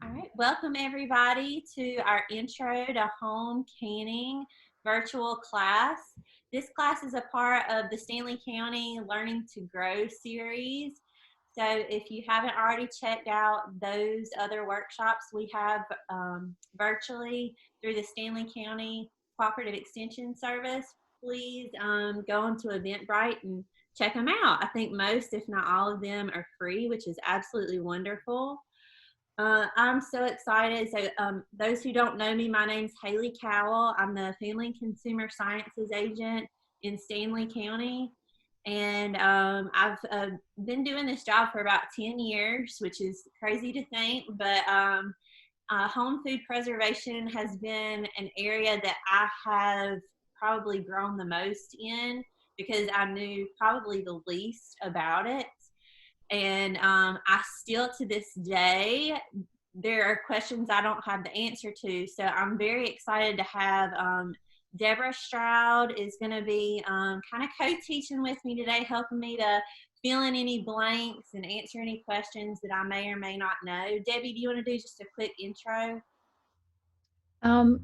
All right, welcome everybody to our Intro to Home Canning virtual class. This class is a part of the Stanley County Learning to Grow series. So if you haven't already checked out those other workshops we have virtually through the Stanley County Cooperative Extension Service, please go onto Eventbrite and check them out. I think most, if not all of them, are free, which is absolutely wonderful. I'm so excited. So those who don't know me, my name's Hayley Cowell. I'm the Family and Consumer Sciences Agent in Stanley County. And I've been doing this job for about 10 years, which is crazy to think, but home food preservation has been an area that I have probably grown the most in because I knew probably the least about it. And I still, to this day, there are questions I don't have the answer to. So I'm very excited to have Deborah Stroud is going to be kind of co-teaching with me today, helping me to fill in any blanks and answer any questions that I may or may not know. Debbie, do you want to do just a quick intro?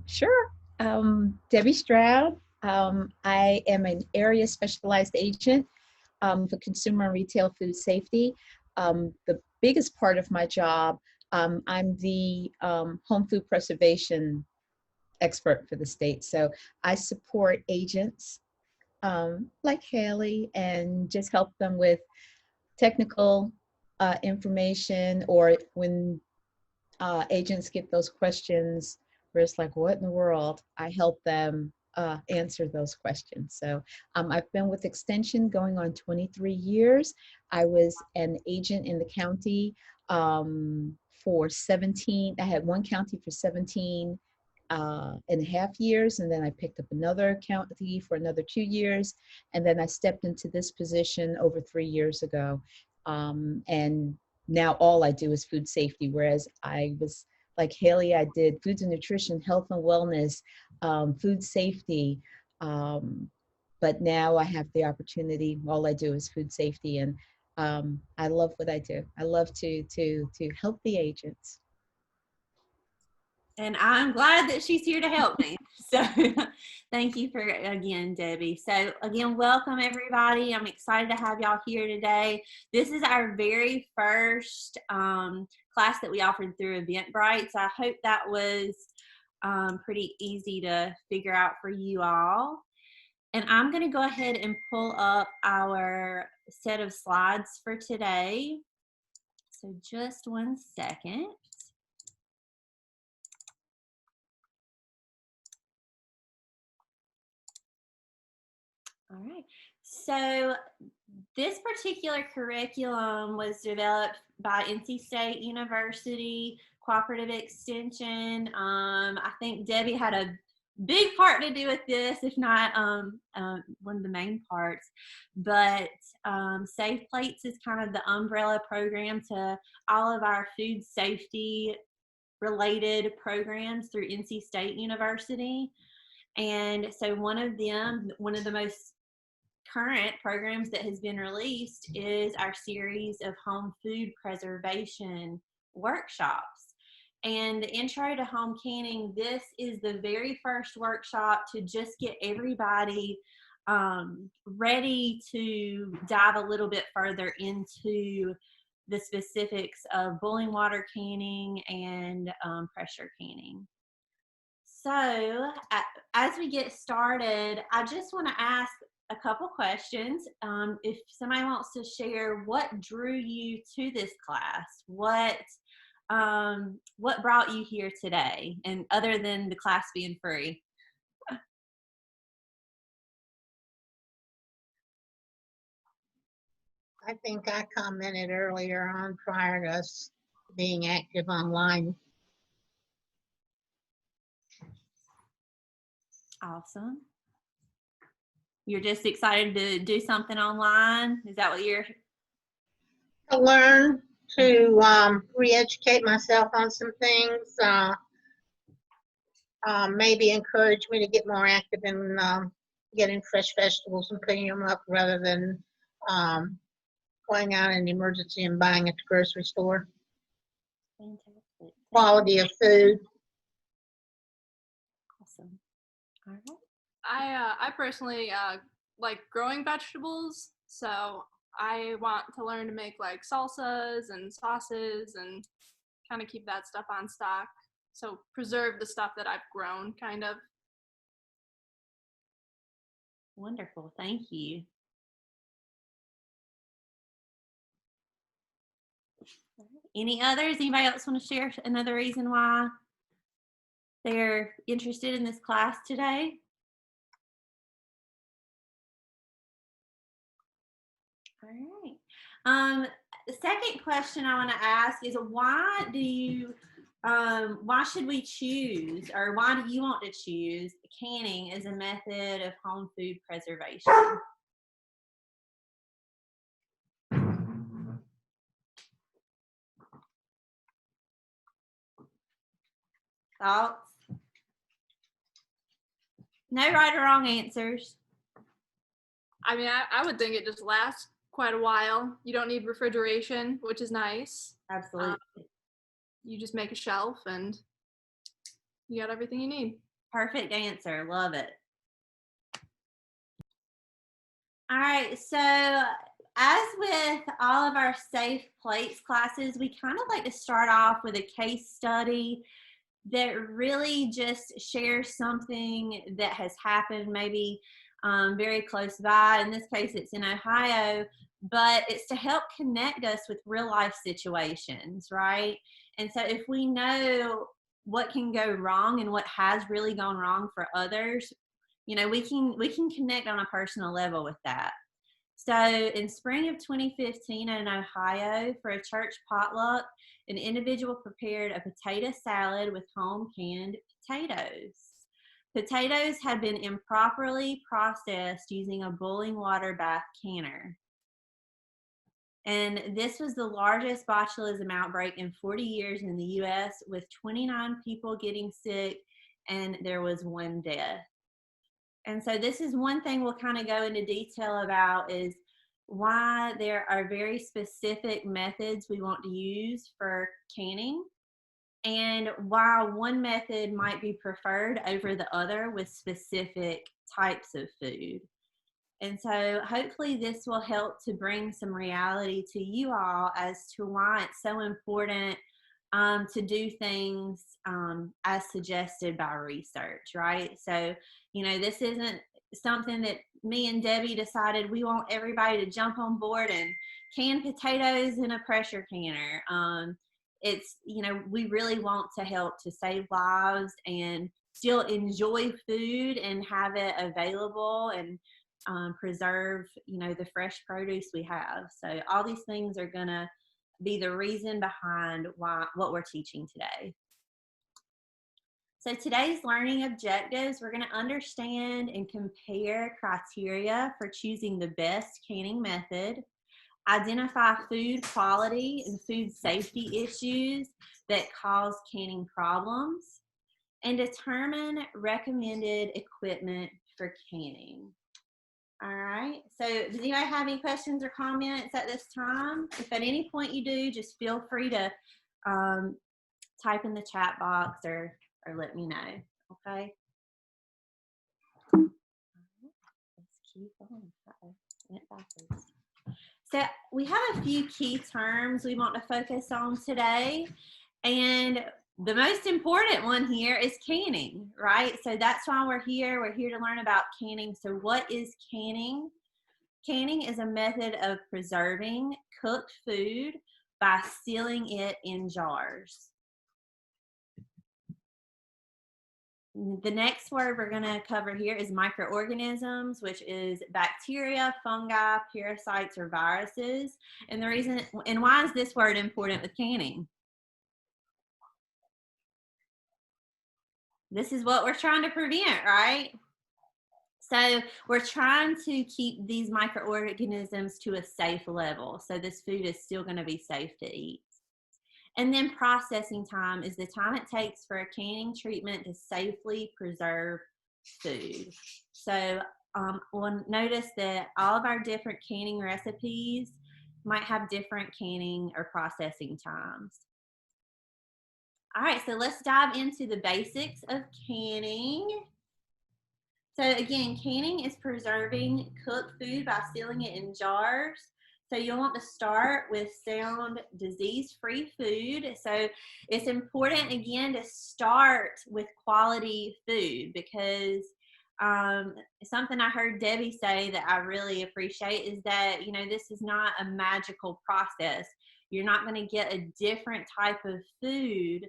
Sure. Debbie Stroud. I am an area specialized agent for consumer and retail food safety. The biggest part of my job, I'm the home food preservation expert for the state. So I support agents like Haley and just help them with technical information, or when agents get those questions where it's like, what in the world? I help them answer those questions. So I've been with Extension going on 23 years. I was an agent in the county for 17. I had one county for 17 and a half years, and then I picked up another county for another 2 years, and then I stepped into this position over 3 years ago. And now all I do is food safety, whereas I was like Haley, I did foods and nutrition, health and wellness, food safety, but now I have the opportunity, all I do is food safety, and I love what I do. I love to help the agents. And I'm glad that she's here to help me. So thank you for, again, Debbie. So again, welcome everybody. I'm excited to have y'all here today. This is our very first class that we offered through Eventbrite. So I hope that was pretty easy to figure out for you all. And I'm going to go ahead and pull up our set of slides for today. So just one second. All right, so this particular curriculum was developed by NC State University Cooperative Extension. I think Debbie had a big part to do with this, if not one of the main parts. But Safe Plates is kind of the umbrella program to all of our food safety related programs through NC State University. And so one of the most current programs that has been released is our series of home food preservation workshops. And the Intro to Home Canning, this is the very first workshop to just get everybody ready to dive a little bit further into the specifics of boiling water canning and pressure canning. So as we get started, I just want to ask a couple questions. If somebody wants to share what drew you to this class, what brought you here today, and other than the class being free. I think I commented earlier on prior to us being active online. Awesome. You're just excited to do something online? Is that what you're? To learn, to re-educate myself on some things, maybe encourage me to get more active in getting fresh vegetables and picking them up rather than going out in emergency and buying at the grocery store. Fantastic. quality of food. Awesome. All right. I personally like growing vegetables, so I want to learn to make like salsas and sauces and kind of keep that stuff on stock. So preserve the stuff that I've grown, kind of. Wonderful. Thank you. Any others? Anybody else want to share another reason why they're interested in this class today? All right. The second question I want to ask is why should we choose, or why do you want to choose canning as a method of home food preservation? Thoughts? No right or wrong answers. I mean, I would think it just lasts quite a while. You don't need refrigeration, which is nice. Absolutely. You just make a shelf and you got everything you need. Perfect answer. Love it. All right. So as with all of our Safe Plates classes, we kind of like to start off with a case study that really just shares something that has happened maybe very close by. In this case, it's in Ohio, but it's to help connect us with real life situations, right? And so if we know what can go wrong and what has really gone wrong for others, you know, we can connect on a personal level with that. So in spring of 2015 in Ohio, for a church potluck, an individual prepared a potato salad with home canned potatoes. Potatoes had been improperly processed using a boiling water bath canner. And this was the largest botulism outbreak in 40 years in the US, with 29 people getting sick, and there was 1 death. And so this is one thing we'll kind of go into detail about, is why there are very specific methods we want to use for canning, and why one method might be preferred over the other with specific types of food. And so hopefully this will help to bring some reality to you all as to why it's so important to do things as suggested by research, right? So, you know, this isn't something that me and Debbie decided we want everybody to jump on board and can potatoes in a pressure canner. It's, you know, we really want to help to save lives and still enjoy food and have it available and preserve, you know, the fresh produce we have. So all these things are going to be the reason behind what we're teaching today. So today's learning objectives, we're going to understand and compare criteria for choosing the best canning method, identify food quality and food safety issues that cause canning problems, and determine recommended equipment for canning. All right, so does anybody have any questions or comments at this time? If at any point you do, just feel free to type in the chat box or let me know, okay? Let's keep going. Went backwards. So we have a few key terms we want to focus on today, and the most important one here is canning, right? So that's why we're here. We're here to learn about canning. So what is canning? Canning is a method of preserving cooked food by sealing it in jars. The next word we're going to cover here is microorganisms, which is bacteria, fungi, parasites, or viruses. And the reason, and why is this word important with canning? This is what we're trying to prevent, right? So we're trying to keep these microorganisms to a safe level. So this food is still going to be safe to eat. And then processing time is the time it takes for a canning treatment to safely preserve food. So we'll notice that all of our different canning recipes might have different canning or processing times. All right, so let's dive into the basics of canning. So again, canning is preserving cooked food by sealing it in jars. So you'll want to start with sound, disease-free food. So it's important, again, to start with quality food because something I heard Debbie say that I really appreciate is that, you know, this is not a magical process. You're not going to get a different type of food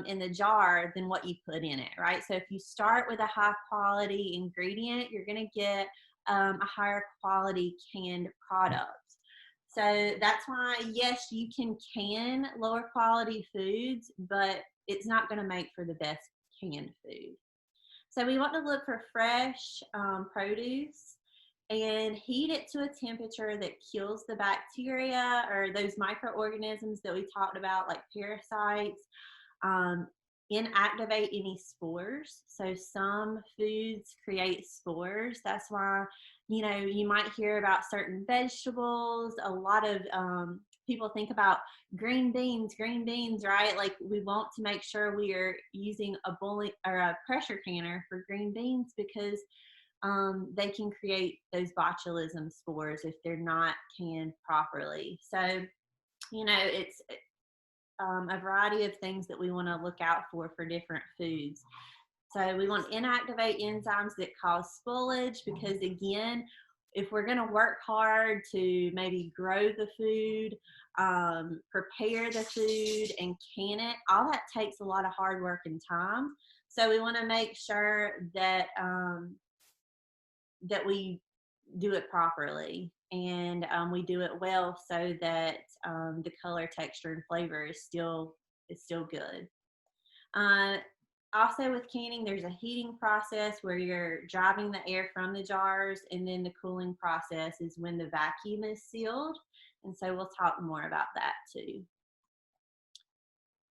in the jar than what you put in it, right? So if you start with a high quality ingredient, you're going to get a higher quality canned product. So that's why, yes, you can can lower quality foods, but it's not going to make for the best canned food. So we want to look for fresh produce and heat it to a temperature that kills the bacteria or those microorganisms that we talked about, like parasites. Inactivate any spores. So some foods create spores. That's why, you know, you might hear about certain vegetables. A lot of people think about green beans, right? Like we want to make sure we are using a bullet or a pressure canner for green beans because they can create those botulism spores if they're not canned properly. So, you know, it's a variety of things that we want to look out for different foods. So we want to inactivate enzymes that cause spoilage because, again, if we're going to work hard to maybe grow the food, prepare the food, and can it, all that takes a lot of hard work and time. So we want to make sure that that we do it properly and we do it well so that the color, texture, and flavor is still good. Also with canning, there's a heating process where you're driving the air from the jars, and then the cooling process is when the vacuum is sealed. And so we'll talk more about that too.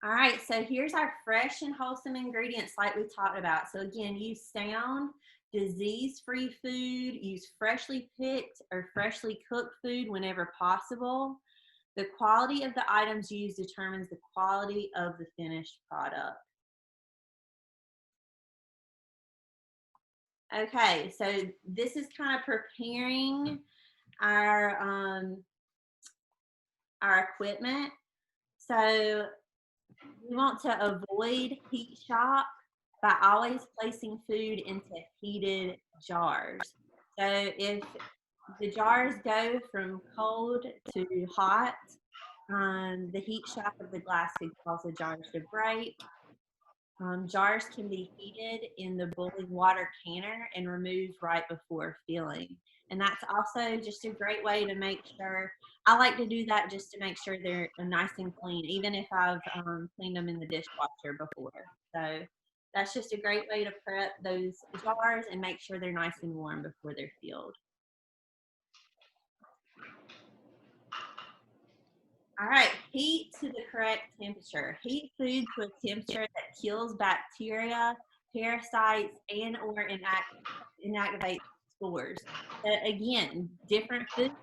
All right, so here's our fresh and wholesome ingredients like we talked about. So again, use sound, disease-free food, use freshly picked or freshly cooked food whenever possible. The quality of the items used determines the quality of the finished product. Okay, so this is kind of preparing our equipment. So we want to avoid heat shock by always placing food into heated jars. So if the jars go from cold to hot, the heat shock of the glass could cause the jars to break. Jars can be heated in the boiling water canner and removed right before filling. And that's also just a great way to make sure, I like to do that just to make sure they're nice and clean, even if I've cleaned them in the dishwasher before. So that's just a great way to prep those jars and make sure they're nice and warm before they're filled. All right, heat to the correct temperature. Heat food to a temperature that kills bacteria, parasites, and or inactivate spores. So again, different foods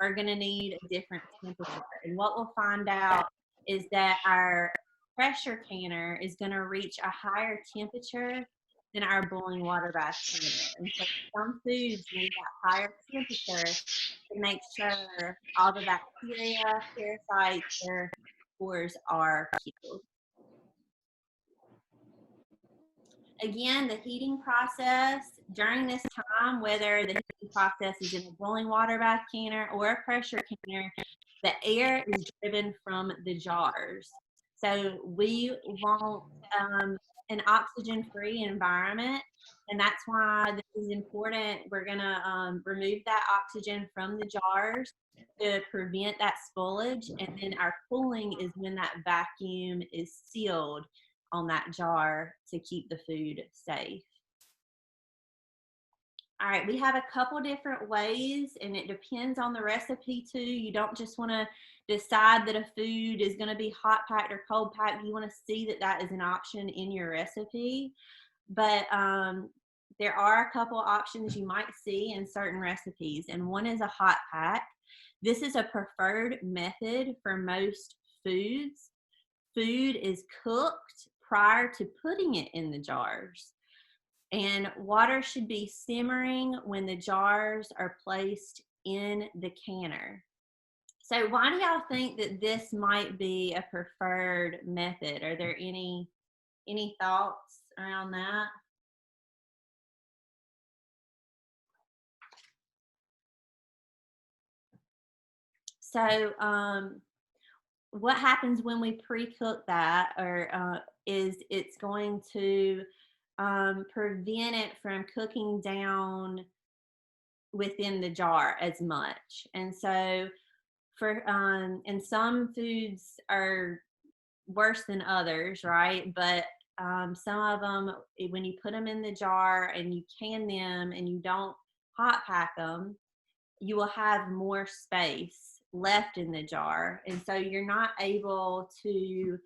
are going to need a different temperature. And what we'll find out is that our pressure canner is going to reach a higher temperature than our boiling water bath canner. And so some foods need that higher temperature to make sure all the bacteria, parasites, or spores are killed. Again, the heating process during this time, whether the heating process is in a boiling water bath canner or a pressure canner, the air is driven from the jars. So we want an oxygen-free environment, and that's why this is important. We're gonna remove that oxygen from the jars to prevent that spoilage, and then our cooling is when that vacuum is sealed on that jar to keep the food safe. All right, we have a couple different ways, and it depends on the recipe too. You don't just want to decide that a food is going to be hot packed or cold packed. You want to see that that is an option in your recipe. But there are a couple options you might see in certain recipes, and one is a hot pack. This is a preferred method for most foods. food is cooked prior to putting it in the jars. And water should be simmering when the jars are placed in the canner. So why do y'all think that this might be a preferred method? Are there any thoughts around that? So what happens when we pre-cook that, or is it's going to prevent it from cooking down within the jar as much. And so for and some foods are worse than others, right? But some of them, when you put them in the jar and you can them and you don't hot pack them, you will have more space left in the jar, and so you're not able to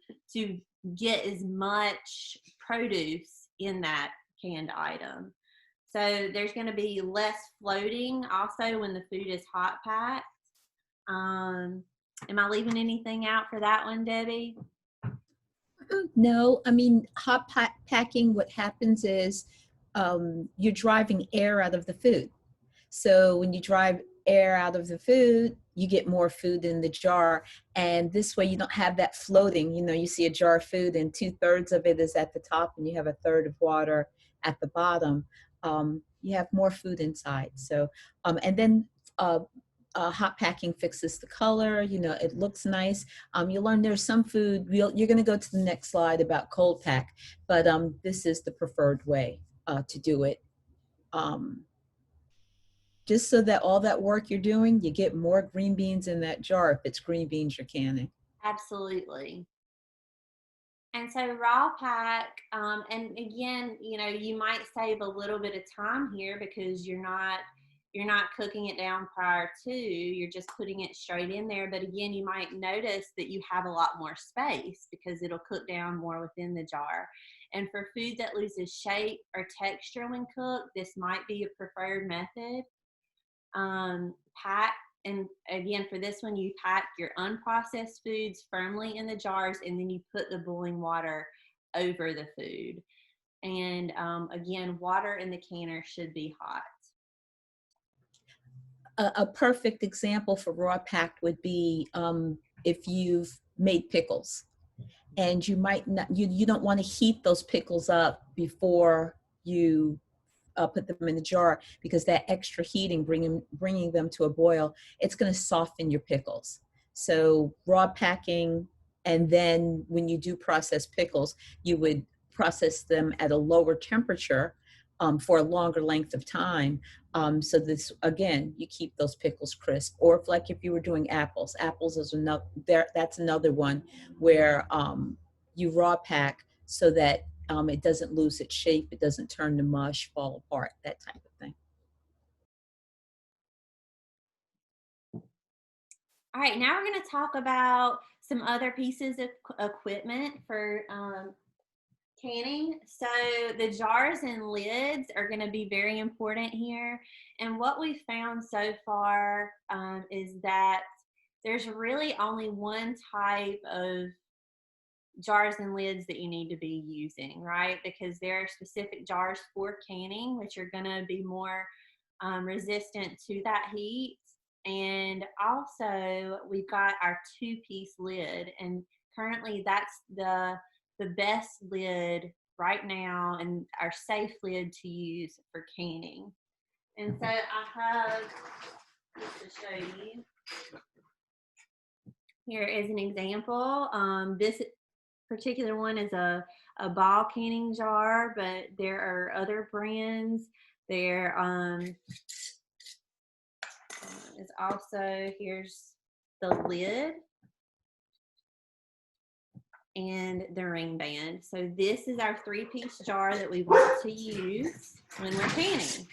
get as much produce in that canned item. So there's going to be less floating also when the food is hot packed. Am I leaving anything out for that one, Debbie? No, I mean, packing, what happens is you're driving air out of the food. So when you drive air out of the food, you get more food in the jar. And this way you don't have that floating. You know, you see a jar of food and 2/3 of it is at the top and you have 1/3 of water at the bottom. You have more food inside. So, and then hot packing fixes the color, you know, it looks nice. You learn there's some food, you're going to go to the next slide about cold pack, but this is the preferred way to do it. Just so that all that work you're doing, you get more green beans in that jar if it's green beans you're canning. Absolutely. And so raw pack, and again, you know, you might save a little bit of time here because you're not cooking it down prior to, you're just putting it straight in there. But again, you might notice that you have a lot more space because it'll cook down more within the jar. And for food that loses shape or texture when cooked, this might be a preferred method. Pack, and again, for this one, you pack your unprocessed foods firmly in the jars, and then you put the boiling water over the food. And again, water in the canner should be hot. A perfect example for raw packed would be if you've made pickles, and you might not, you don't want to heat those pickles up before you put them in the jar, because that extra heating, bringing them to a boil, it's going to soften your pickles. So raw packing, and then when you do process pickles, you would process them at a lower temperature for a longer length of time. So this, again, you keep those pickles crisp. Or if you were doing apples is another, that's another one where you raw pack so that it doesn't lose its shape, it doesn't turn to mush, fall apart, that type of thing. All right, now we're going to talk about some other pieces of equipment for canning. So the jars and lids are going to be very important here. And what we found so far is that there's really only one type of jars and lids that you need to be using, right? Because there are specific jars for canning, which are going to be more resistant to that heat. And also we've got our 2-piece lid, and currently that's the best lid right now and our safe lid to use for canning. And so I have, just to show you, here is an example. This particular one is a ball canning jar, but there are other brands. There is also, here's the lid and the ring band. So this is our 3-piece jar that we want to use when we're canning.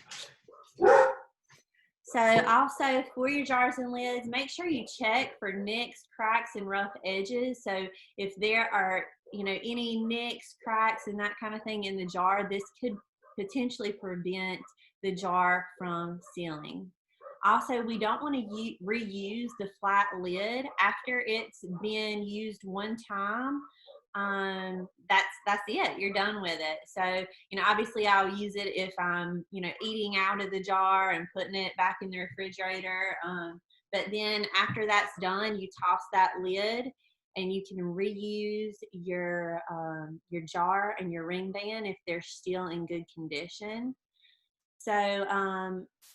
So also for your jars and lids, make sure you check for nicks, cracks, and rough edges. So if there are, you know, any nicks, cracks, and that kind of thing in the jar, this could potentially prevent the jar from sealing. Also, we don't want to reuse the flat lid after it's been used one time. That's it. You're done with it. So, obviously I'll use it if I'm, eating out of the jar and putting it back in the refrigerator. But then after that's done, you toss that lid and you can reuse your jar and your ring band if they're still in good condition. So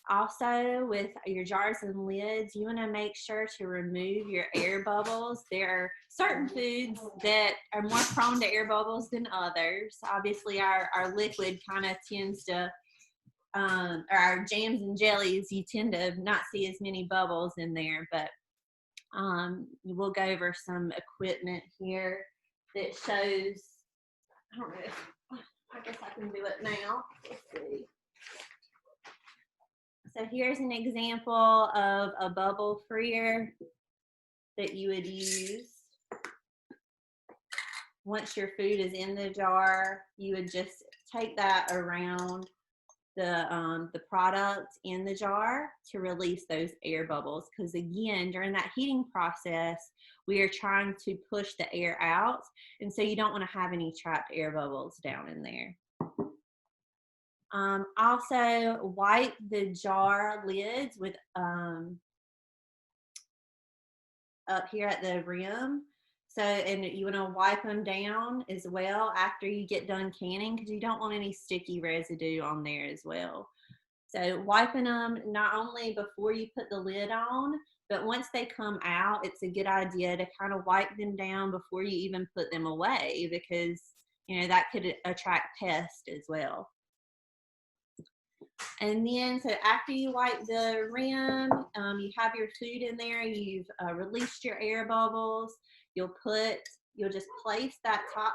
also with your jars and lids, you want to make sure to remove your air bubbles. There are certain foods that are more prone to air bubbles than others. Obviously our liquid kind of tends to, or our jams and jellies, you tend to not see as many bubbles in there, but we'll go over some equipment here that shows, I don't know, I guess I can do it now. Let's see. So here's an example of a bubble freer that you would use. Once your food is in the jar, you would just take that around the product in the jar to release those air bubbles. Because again, during that heating process, we are trying to push the air out. And so you don't want to have any trapped air bubbles down in there. Also, wipe the jar lids with up here at the rim. So, and you want to wipe them down as well after you get done canning, because you don't want any sticky residue on there as well. So wiping them not only before you put the lid on, but once they come out, it's a good idea to kind of wipe them down before you even put them away, because that could attract pests as well. And then, so after you wipe the rim, you have your food in there, you've released your air bubbles, you'll just place that top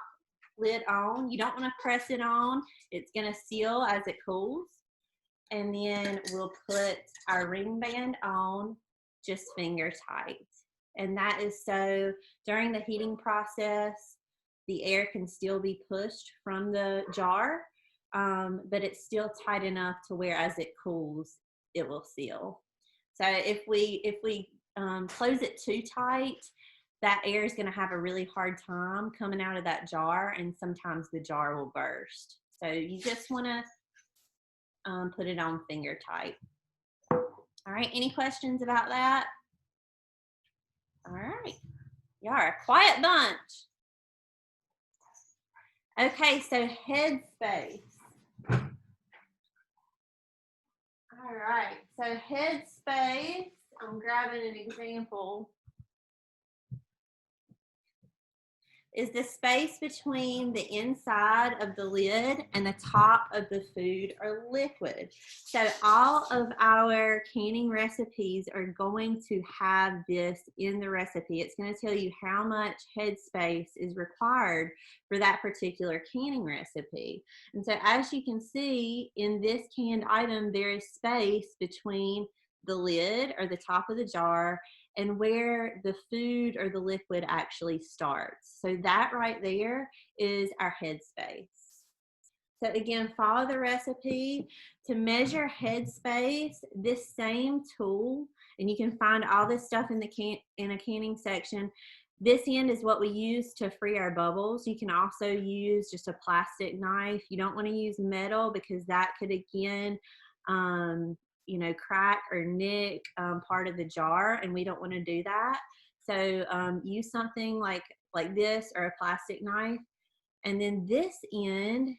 lid on. You don't want to press it on. It's going to seal as it cools. And then we'll put our ring band on just finger tight. And that is so during the heating process, the air can still be pushed from the jar. But it's still tight enough to where as it cools, it will seal. So if we close it too tight, that air is going to have a really hard time coming out of that jar, and sometimes the jar will burst. So you just want to put it on finger tight. All right, any questions about that? All right, y'all are a quiet bunch. Okay, so headspace. All right, so headspace, I'm grabbing an example, is the space between the inside of the lid and the top of the food or liquid. So all of our canning recipes are going to have this in the recipe. It's going to tell you how much headspace is required for that particular canning recipe. And so as you can see in this canned item, there is space between the lid or the top of the jar and where the food or the liquid actually starts. So that right there is our headspace. So again, follow the recipe. To measure headspace, this same tool, and you can find all this stuff in a canning section. This end is what we use to free our bubbles. You can also use just a plastic knife. You don't want to use metal because that could again crack or nick part of the jar, and we don't want to do that. So use something like this or a plastic knife. And then this end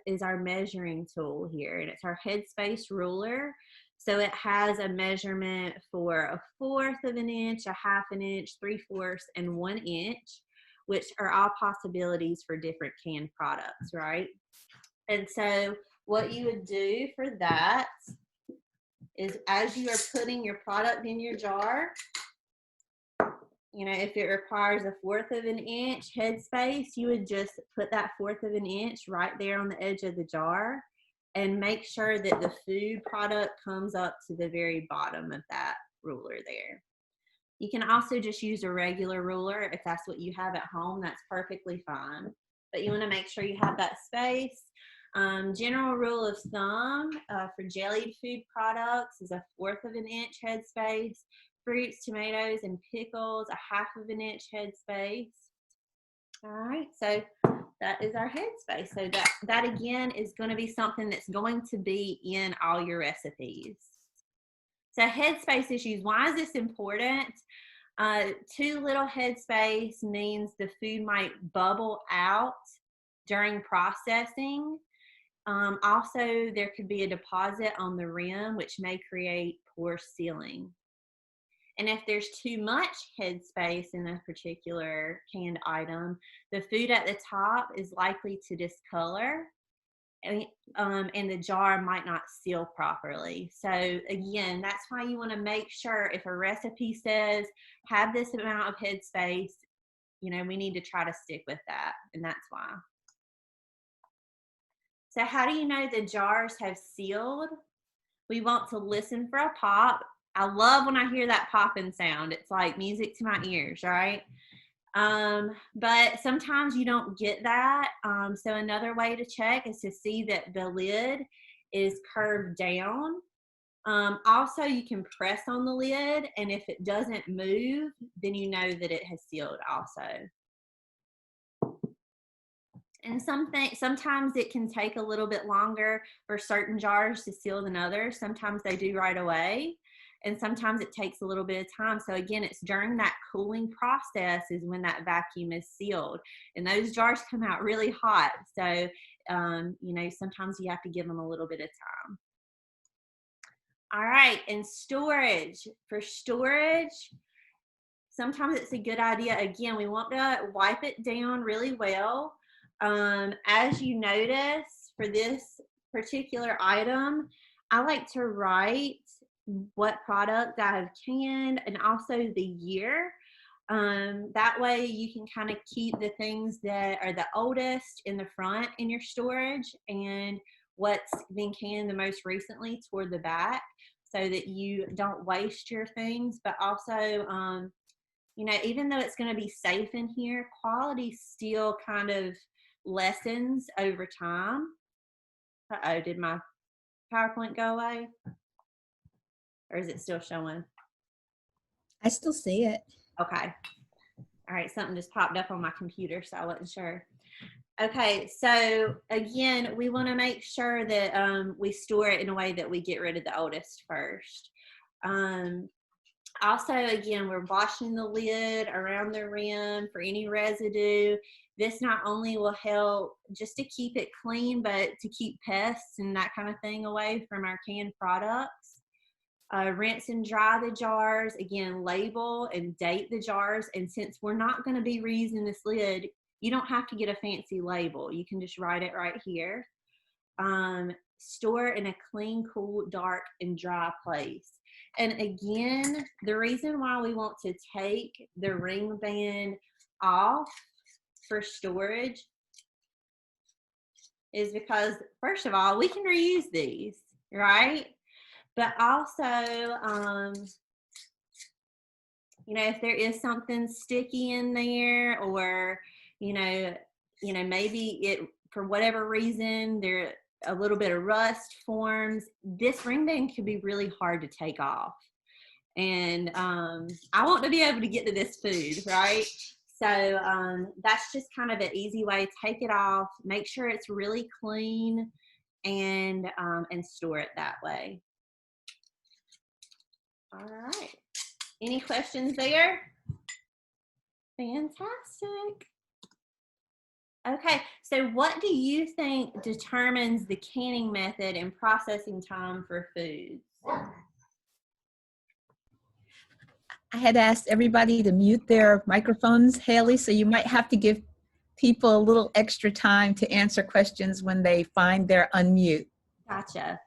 is our measuring tool here, and it's our headspace ruler. So it has a measurement for 1/4 of an inch, 1/2 an inch, 3/4, and 1 inch, which are all possibilities for different canned products, right? And so what you would do for that is as you are putting your product in your jar, if it requires 1/4 of an inch headspace, you would just put that 1/4 of an inch right there on the edge of the jar and make sure that the food product comes up to the very bottom of that ruler there. You can also just use a regular ruler if that's what you have at home. That's perfectly fine. But you want to make sure you have that space. General rule of thumb for jellied food products is 1/4 of an inch headspace. Fruits, tomatoes, and pickles, 1/2 of an inch headspace. All right, so that is our headspace. So that again is going to be something that's going to be in all your recipes. So headspace issues, why is this important? Too little headspace means the food might bubble out during processing. Also, there could be a deposit on the rim, which may create poor sealing. And if there's too much headspace in a particular canned item, the food at the top is likely to discolor, and the jar might not seal properly. So again, that's why you want to make sure if a recipe says have this amount of headspace, we need to try to stick with that, and that's why. So how do you know the jars have sealed? We want to listen for a pop. I love when I hear that popping sound. It's like music to my ears, right? But sometimes you don't get that. So another way to check is to see that the lid is curved down. Also, you can press on the lid, and if it doesn't move, then you know that it has sealed also. And sometimes it can take a little bit longer for certain jars to seal than others. Sometimes they do right away, and sometimes it takes a little bit of time. So again, it's during that cooling process is when that vacuum is sealed. And those jars come out really hot. So, sometimes you have to give them a little bit of time. All right, and storage. For storage, sometimes it's a good idea. Again, we want to wipe it down really well. As you notice, for this particular item, I like to write what product I have canned and also the year. That way you can kind of keep the things that are the oldest in the front in your storage and what's been canned the most recently toward the back, so that you don't waste your things. But also, even though it's going to be safe in here, quality still kind of lessens over time. Uh-oh, did my PowerPoint go away? Or is it still showing? I still see it. Okay. All right, something just popped up on my computer, so I wasn't sure. Okay, so again, we want to make sure that we store it in a way that we get rid of the oldest first. Also, again, we're washing the lid around the rim for any residue. This not only will help just to keep it clean, but to keep pests and that kind of thing away from our canned products. Rinse and dry the jars. Again, label and date the jars. And since we're not going to be reusing this lid, you don't have to get a fancy label. You can just write it right here. Store in a clean, cool, dark, and dry place. And again, the reason why we want to take the ring band off for storage is because, first of all, we can reuse these, right? But also, if there is something sticky in there, or, maybe it, for whatever reason, there a little bit of rust forms, this ring band could be really hard to take off. And I want to be able to get to this food, right? So that's just kind of an easy way. Take it off, make sure it's really clean, and store it that way. All right. Any questions there? Fantastic. Okay, so what do you think determines the canning method and processing time for foods? I had asked everybody to mute their microphones, Hayley, so you might have to give people a little extra time to answer questions when they find their unmute. Gotcha.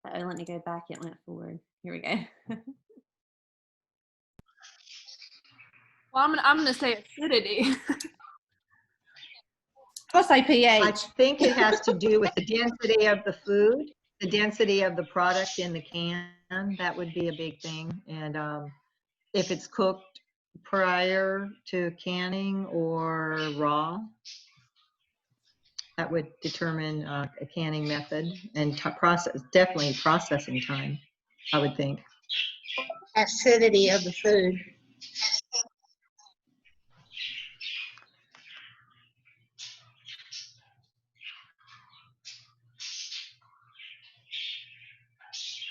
Oh, let me go back. It went forward. Here we go. Well, I'm gonna say acidity. I'll say I pH. think it has to do with the density of the food, the density of the product in the can. That would be a big thing. And if it's cooked prior to canning or raw. That would determine a canning method and definitely processing time, I would think. Acidity of the food.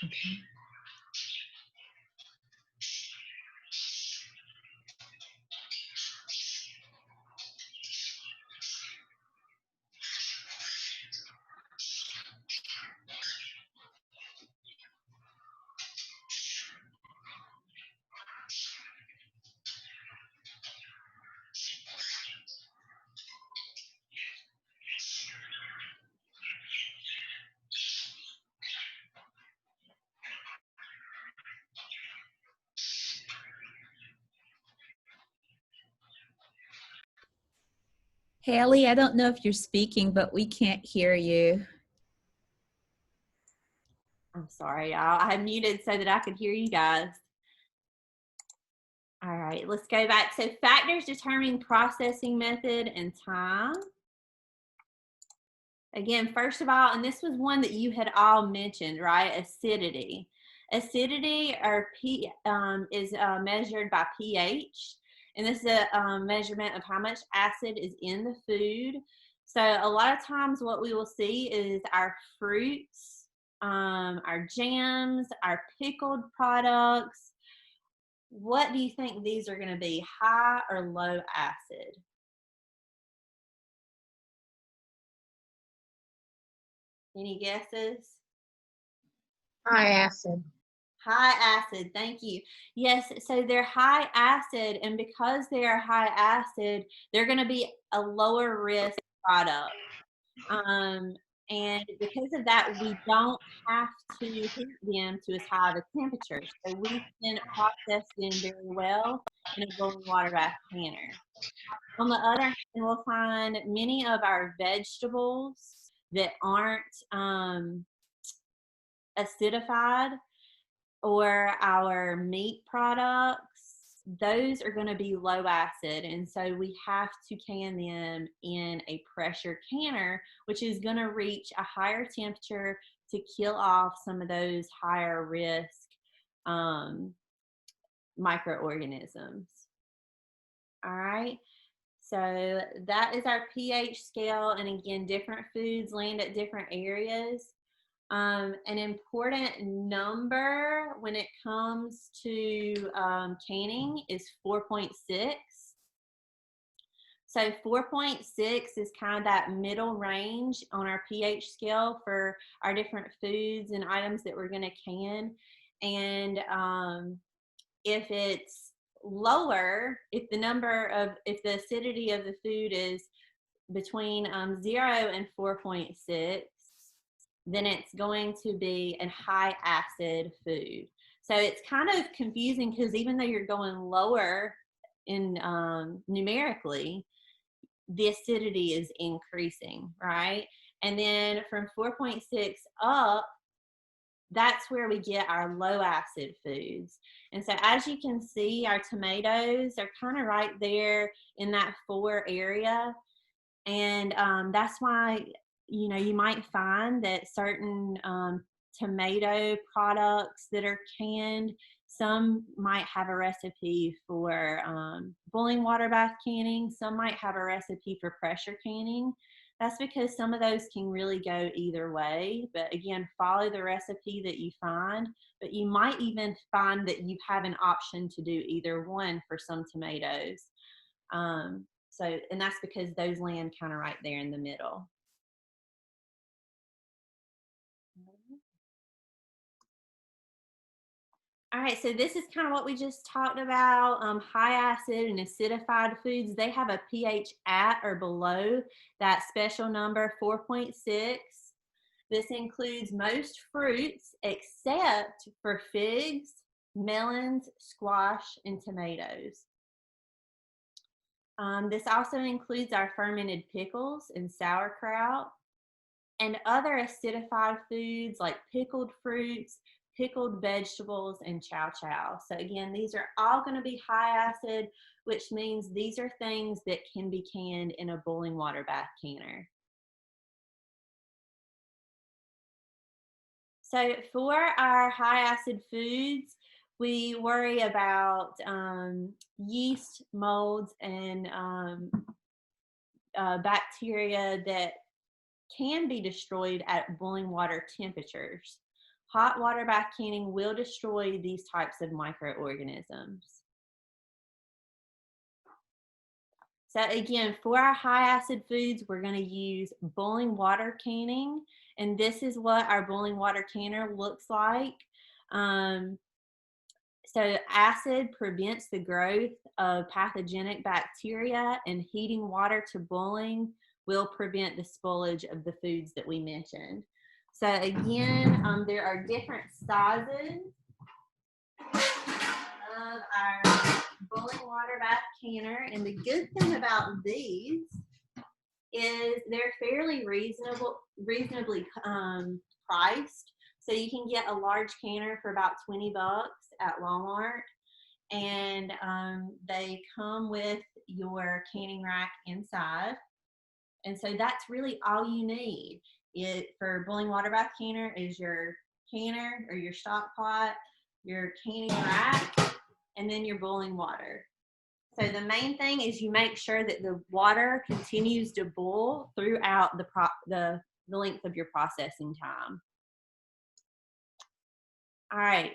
Okay. Haley, I don't know if you're speaking, but we can't hear you. I'm sorry, y'all. I muted so that I could hear you guys. All right, let's go back. So factors determining processing method and time. Again, first of all, and this was one that you had all mentioned, right? Acidity. Acidity is measured by pH, and this is a measurement of how much acid is in the food. So a lot of times what we will see is our fruits, our jams, our pickled products. What do you think these are going to be, high or low acid? Any guesses? High acid. High acid, thank you. Yes, so they're high acid, and because they are high acid, they're going to be a lower risk product. And because of that, we don't have to heat them to as high of a temperature. So we can process them very well in a boiling water bath canner. On the other hand, we'll find many of our vegetables that aren't acidified, or our meat products, those are going to be low acid. And so we have to can them in a pressure canner, which is going to reach a higher temperature to kill off some of those higher risk microorganisms. All right. So that is our pH scale. And again, different foods land at different areas. An important number when it comes to canning is 4.6. So 4.6 is kind of that middle range on our pH scale for our different foods and items that we're going to can. And if it's lower, if the acidity of the food is between 0 and 4.6, then it's going to be a high acid food. So it's kind of confusing because even though you're going lower in numerically, the acidity is increasing, right? And then from 4.6 up, that's where we get our low acid foods. And so as you can see, our tomatoes are kind of right there in that 4 area. And that's why, you know, you might find that certain tomato products that are canned, some might have a recipe for boiling water bath canning. Some might have a recipe for pressure canning. That's because some of those can really go either way. But again, follow the recipe that you find. But you might even find that you have an option to do either one for some tomatoes. And that's because those land kind of right there in the middle. All right, so this is kind of what we just talked about. High acid and acidified foods, they have a pH at or below that special number 4.6. This includes most fruits except for figs, melons, squash, and tomatoes. This also includes our fermented pickles and sauerkraut and other acidified foods like pickled fruits, pickled vegetables, and chow chow. So again, these are all going to be high acid, which means these are things that can be canned in a boiling water bath canner. So for our high acid foods, we worry about yeast, molds, and bacteria that can be destroyed at boiling water temperatures. Hot water bath canning will destroy these types of microorganisms. So again, for our high acid foods, we're going to use boiling water canning, and this is what our boiling water canner looks like. So acid prevents the growth of pathogenic bacteria, and heating water to boiling will prevent the spoilage of the foods that we mentioned. So again, there are different sizes of our boiling water bath canner, and the good thing about these is they're fairly reasonably priced. So you can get a large canner for about 20 bucks at Walmart, and they come with your canning rack inside. And so that's really all you need. For boiling water bath canner is your canner or your stock pot, your canning rack, and then your boiling water. So the main thing is you make sure that the water continues to boil throughout the length of your processing time. All right,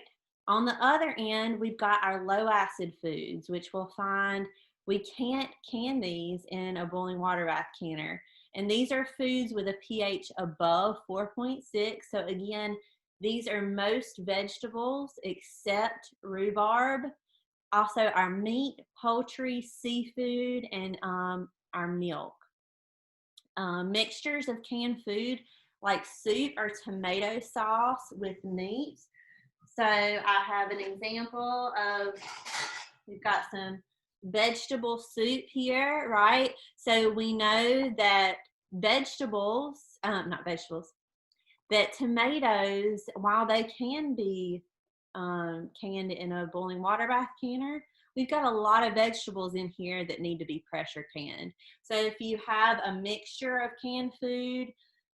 on the other end, we've got our low acid foods, which we'll find we can't can these in a boiling water bath canner. And these are foods with a pH above 4.6. So again, these are most vegetables except rhubarb. Also our meat, poultry, seafood, and our milk. Mixtures of canned food like soup or tomato sauce with meat. So I have an example of, we've got some vegetable soup here, right? So we know that that tomatoes, while they can be canned in a boiling water bath canner, we've got a lot of vegetables in here that need to be pressure canned. So if you have a mixture of canned food,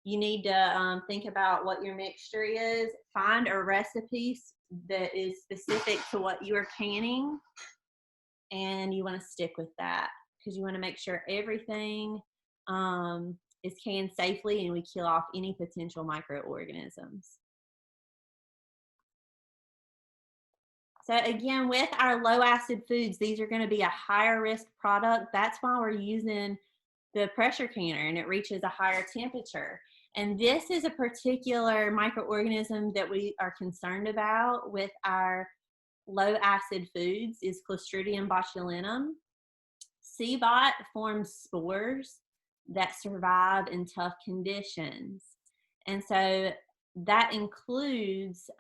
you need to think about what your mixture is. Find a recipe that is specific to what you are canning, and you want to stick with that because you want to make sure everything is canned safely and we kill off any potential microorganisms. So again, with our low acid foods, these are going to be a higher risk product. That's why we're using the pressure canner, and it reaches a higher temperature. And this is a particular microorganism that we are concerned about with our low acid foods is Clostridium botulinum. CBOT forms spores that survive in tough conditions. And so that includes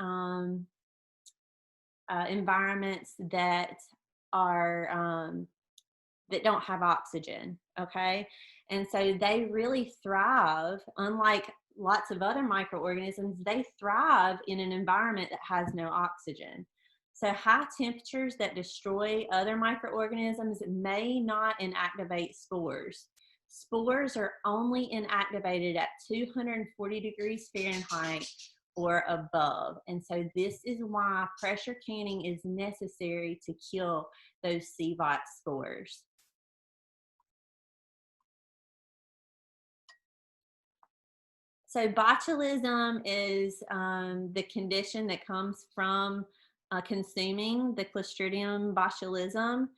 environments that are that don't have oxygen, okay? And so they really thrive, unlike lots of other microorganisms, they thrive in an environment that has no oxygen. So high temperatures that destroy other microorganisms may not inactivate spores. Spores are only inactivated at 240 degrees Fahrenheit or above. And so this is why pressure canning is necessary to kill those CBOT spores. So botulism is the condition that comes from consuming the Clostridium botulism,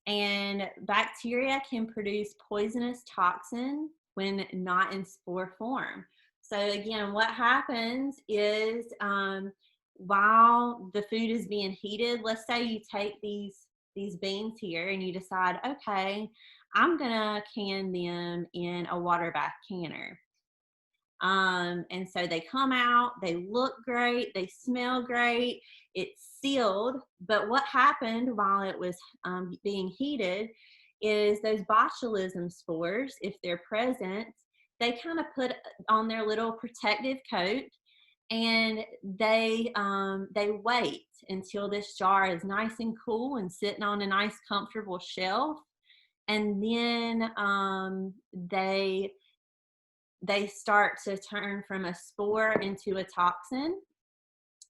and bacteria can produce poisonous toxin when not in spore form. So again, what happens is while the food is being heated, let's say you take these beans here and you decide, okay, I'm gonna can them in a water bath canner. And so they come out, they look great, they smell great, it's sealed, but what happened while it was being heated is those botulism spores, if they're present, they kind of put on their little protective coat, and they wait until this jar is nice and cool and sitting on a nice comfortable shelf, and then they start to turn from a spore into a toxin,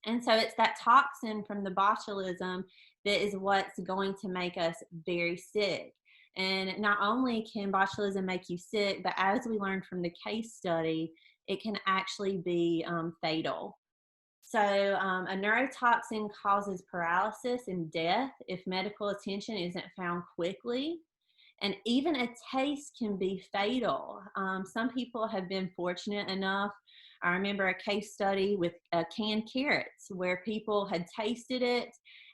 And so it's that toxin from the botulism that is what's going to make us very sick. And not only can botulism make you sick, but as we learned from the case study, it can actually be fatal. So a neurotoxin causes paralysis and death if medical attention isn't found quickly. And even a taste can be fatal. Some people have been fortunate enough. I remember a case study with canned carrots where people had tasted it,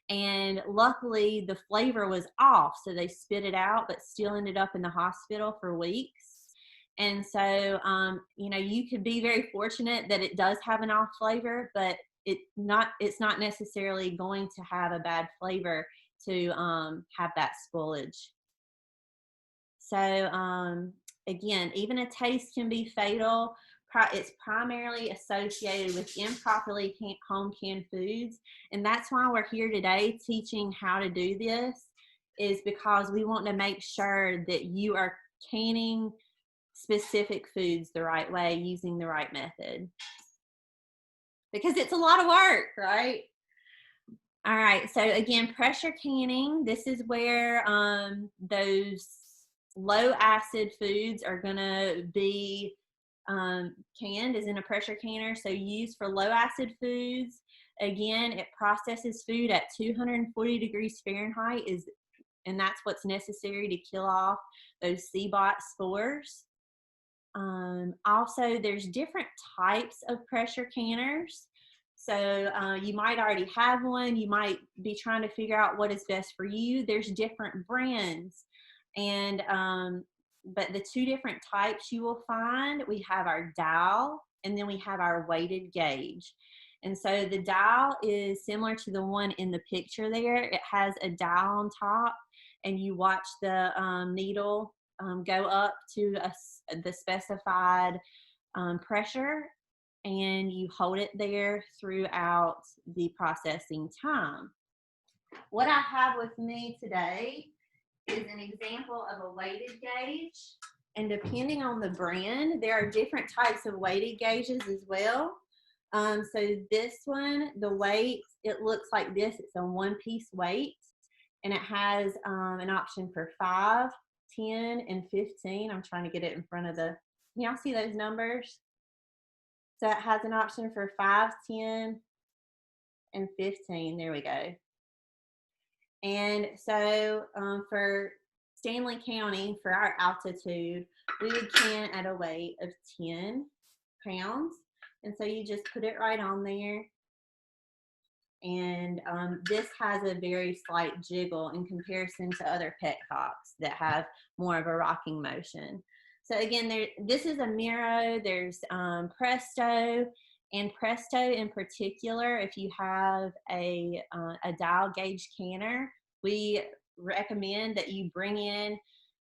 and luckily the flavor was off, so they spit it out, but still ended up in the hospital for weeks. And so, you could be very fortunate that it does have an off flavor, but it's not necessarily going to have a bad flavor to have that spoilage. So again, even a taste can be fatal. It's primarily associated with improperly home canned foods. And that's why we're here today teaching how to do this, is because we want to make sure that you are canning specific foods the right way using the right method. Because it's a lot of work, right? All right, so again, pressure canning, this is where those low acid foods are gonna be canned, is in a pressure canner. So used for low acid foods. Again, it processes food at 240 degrees Fahrenheit, and that's what's necessary to kill off those CBOT spores. Also, there's different types of pressure canners. So you might already have one. You might be trying to figure out what is best for you. There's different brands. And but the two different types you will find, we have our dial and then we have our weighted gauge. And so the dial is similar to the one in the picture there. It has a dial on top, and you watch the needle go up to the specified pressure, and you hold it there throughout the processing time. What I have with me today is an example of a weighted gauge, and depending on the brand, there are different types of weighted gauges as well. So this one, the weight, it looks like this. It's a one-piece weight, and it has an option for 5, 10, and 15. I'm trying to get it in front of y'all see those numbers? So it has an option for 5, 10, and 15. There we go. And so for Stanley County, for our altitude, we would can at a weight of 10 pounds. And so you just put it right on there. And this has a very slight jiggle in comparison to other petcocks that have more of a rocking motion. So again, this is a Miro, there's Presto, and Presto in particular, if you have a dial gauge canner, we recommend that you bring in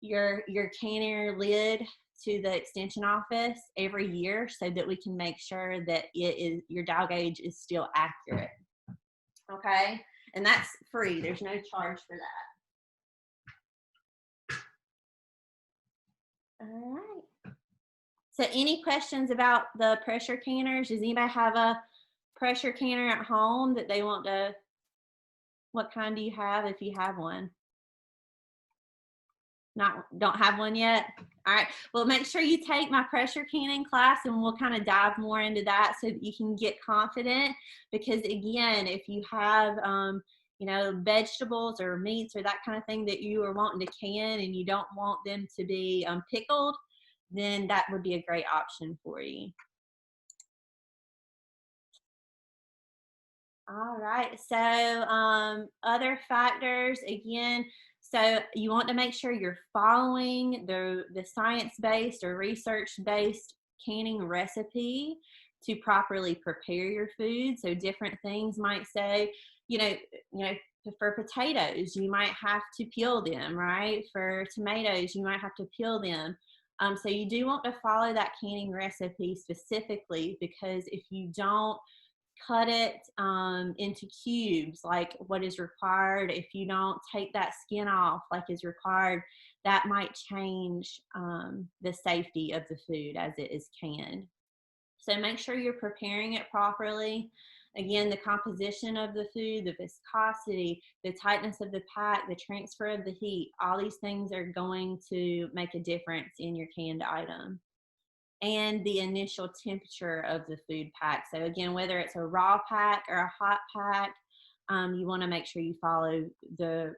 your canner lid to the extension office every year so that we can make sure that your dial gauge is still accurate. Okay, and that's free. There's no charge for that. All right. So any questions about the pressure canners? Does anybody have a pressure canner at home that they want to, what kind do you have if you have one? Don't have one yet? All right, well, make sure you take my pressure canning class and we'll kind of dive more into that so that you can get confident, because again, if you have vegetables or meats or that kind of thing that you are wanting to can and you don't want them to be pickled, then that would be a great option for you. All right, so other factors, again, so you want to make sure you're following the science-based or research-based canning recipe to properly prepare your food. So different things might say, for potatoes, you might have to peel them, right? For tomatoes, you might have to peel them. So you do want to follow that canning recipe specifically, because if you don't cut it into cubes like what is required, if you don't take that skin off like is required, that might change the safety of the food as it is canned. So make sure you're preparing it properly. Again, the composition of the food, the viscosity, the tightness of the pack, the transfer of the heat, all these things are going to make a difference in your canned item. And the initial temperature of the food pack. So again, whether it's a raw pack or a hot pack, you want to make sure you follow the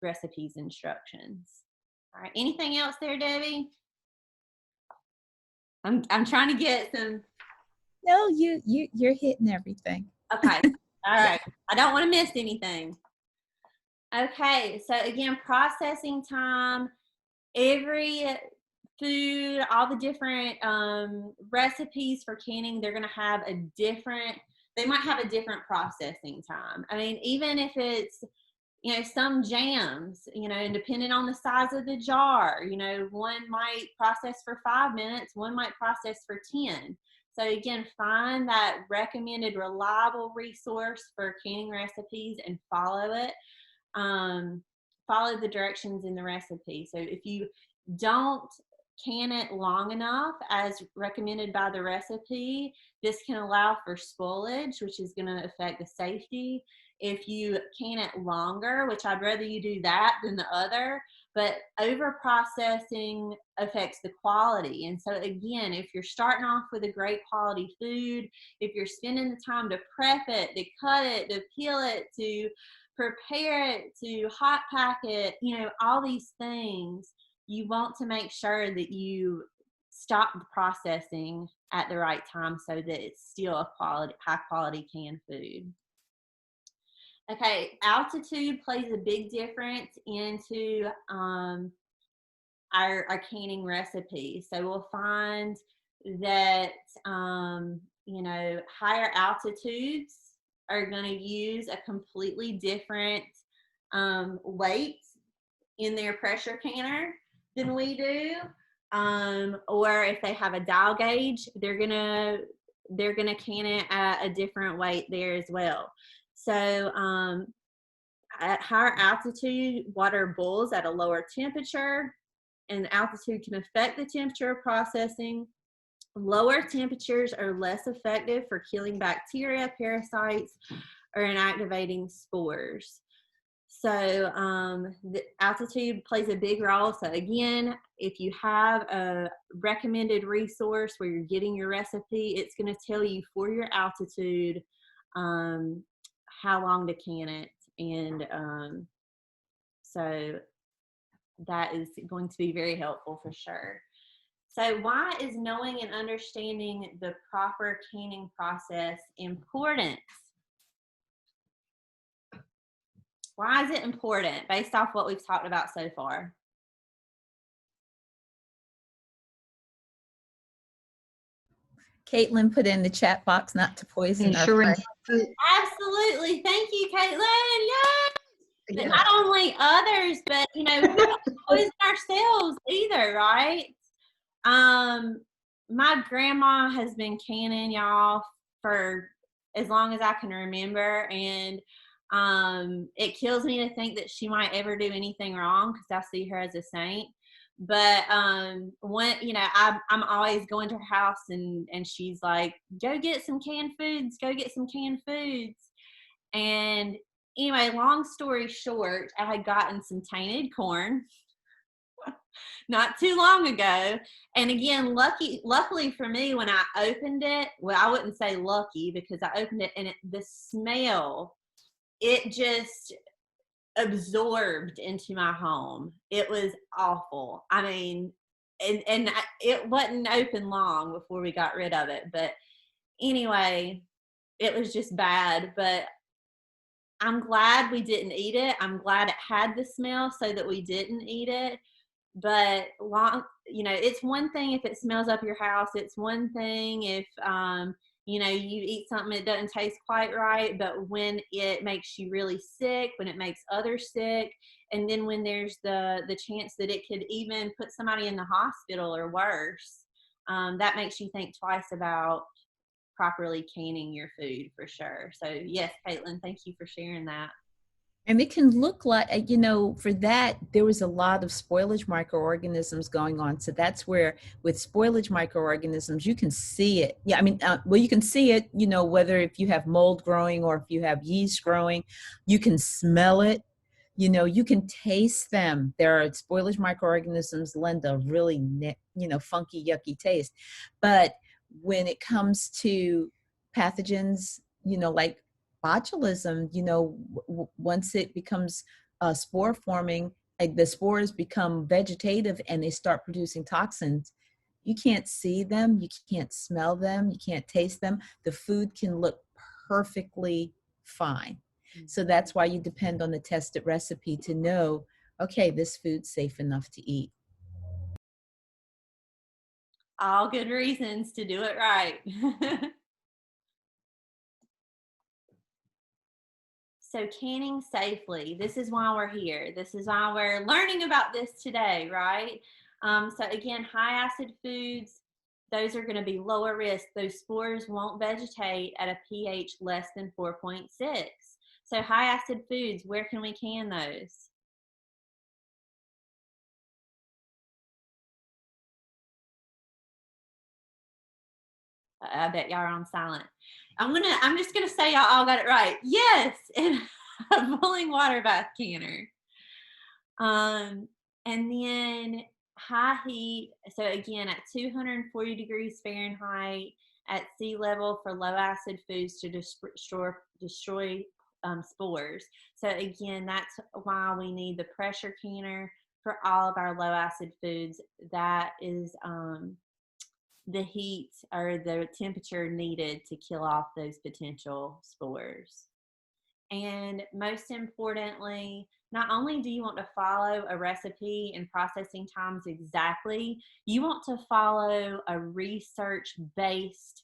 recipe's instructions. All right, anything else there, Debbie? I'm trying to get some. No, you're hitting everything. Okay, all right. I don't want to miss anything. Okay, so again, processing time. Every food, all the different recipes for canning, they're going to have a different. They might have a different processing time. I mean, even if it's, you know, some jams, you know, and depending on the size of the jar, you know, one might process for 5 minutes, one might process for 10. So again, find that recommended reliable resource for canning recipes and follow it. Follow the directions in the recipe. So if you don't can it long enough as recommended by the recipe, this can allow for spoilage, which is going to affect the safety. If you can it longer, which I'd rather you do that than the other, but over processing affects the quality. And so again, if you're starting off with a great quality food, if you're spending the time to prep it, to cut it, to peel it, to prepare it, to hot pack it, you know, all these things, you want to make sure that you stop the processing at the right time so that it's still a quality, high quality canned food. Okay, altitude plays a big difference into our canning recipe. So we'll find that, you know, higher altitudes are going to use a completely different weight in their pressure canner than we do. Or if they have a dial gauge, they're gonna can it at a different weight there as well. So at higher altitude, water boils at a lower temperature, and altitude can affect the temperature of processing. Lower temperatures are less effective for killing bacteria, parasites, or inactivating spores. So the altitude plays a big role. So again, if you have a recommended resource where you're getting your recipe, it's going to tell you for your altitude how long to can it. And so that is going to be very helpful for sure. So why is knowing and understanding the proper canning process important? Why is it important based off what we've talked about so far? Caitlin put in the chat box not to poison our Ensuring friends. food. Absolutely. Thank you, Caitlin. Yes. But Yeah. not only others, but, you know, we don't poison ourselves either, right? My grandma has been canning, y'all, for as long as I can remember. And it kills me to think that she might ever do anything wrong because I see her as a saint. But when, you know, I'm always going to her house and she's like, go get some canned foods, go get some canned foods. And anyway, long story short, I had gotten some tainted corn not too long ago. And again, luckily for me, when I opened it, well, I wouldn't say lucky because I opened it and the smell, it just absorbed into my home. It was awful. I mean, and it wasn't open long before we got rid of it. But anyway, it was just bad. But I'm glad we didn't eat it. I'm glad it had the smell so that we didn't eat it. But you know, it's one thing if it smells up your house. It's one thing if you know, you eat something that doesn't taste quite right. But when it makes you really sick, when it makes others sick, and then when there's the chance that it could even put somebody in the hospital or worse, that makes you think twice about properly canning your food for sure. So yes, Caitlin, thank you for sharing that. And it can look like, you know, for that, there was a lot of spoilage microorganisms going on. So that's where with spoilage microorganisms, you can see it. Yeah, I mean, well, you can see it, you know, whether if you have mold growing or if you have yeast growing, you can smell it. You know, you can taste them. There are spoilage microorganisms lend a really, you know, funky, yucky taste. But when it comes to pathogens, you know, like botulism, you know, once it becomes spore forming, like the spores become vegetative and they start producing toxins. You can't see them, you can't smell them, you can't taste them. The food can look perfectly fine. So that's why you depend on the tested recipe to know, okay, this food's safe enough to eat. All good reasons to do it right. So canning safely, this is why we're here. This is why we're learning about this today, right? So again, high acid foods, those are going to be lower risk. Those spores won't vegetate at a pH less than 4.6. So high acid foods, where can we can those? I bet y'all are on silent. I'm just gonna say y'all all got it right. Yes, in a boiling water bath canner. And then high heat. So again, at 240 degrees Fahrenheit at sea level for low acid foods to destroy spores. So again, that's why we need the pressure canner for all of our low acid foods. That is the heat or the temperature needed to kill off those potential spores. And most importantly, not only do you want to follow a recipe and processing times exactly, you want to follow a research-based,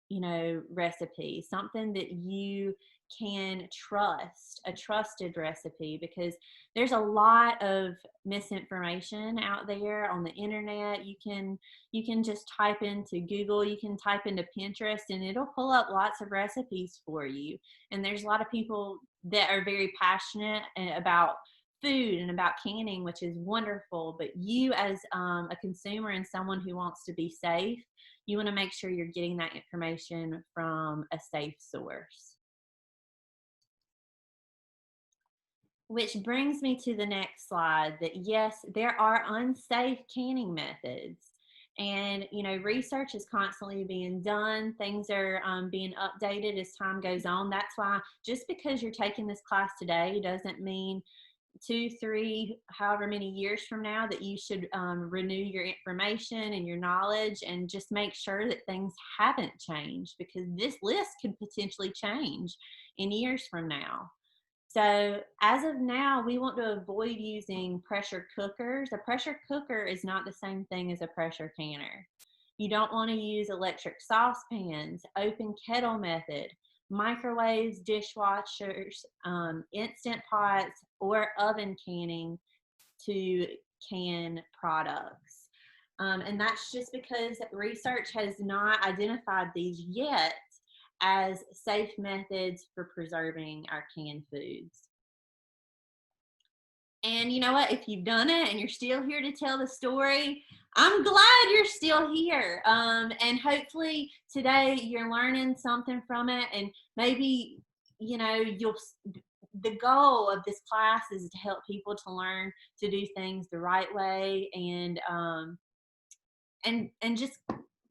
you know, recipe, something that you can trust, a trusted recipe, because there's a lot of misinformation out there on the internet. You can just type into Google, you can type into Pinterest, and it'll pull up lots of recipes for you. And there's a lot of people that are very passionate about food and about canning, which is wonderful. But you as a consumer and someone who wants to be safe, you want to make sure you're getting that information from a safe source. Which brings me to the next slide, that yes, there are unsafe canning methods. And, you know, research is constantly being done. Things are being updated as time goes on. That's why just because you're taking this class today doesn't mean 2, 3, however many years from now that you should renew your information and your knowledge, and just make sure that things haven't changed, because this list could potentially change in years from now. So as of now, we want to avoid using pressure cookers. A pressure cooker is not the same thing as a pressure canner. You don't want to use electric saucepans, open kettle method, microwaves, dishwashers, instant pots, or oven canning to can products. And that's just because research has not identified these yet as safe methods for preserving our canned foods. And you know what? If you've done it and you're still here to tell the story, I'm glad you're still here. And hopefully today you're learning something from it, and maybe, you know, the goal of this class is to help people to learn to do things the right way, and just,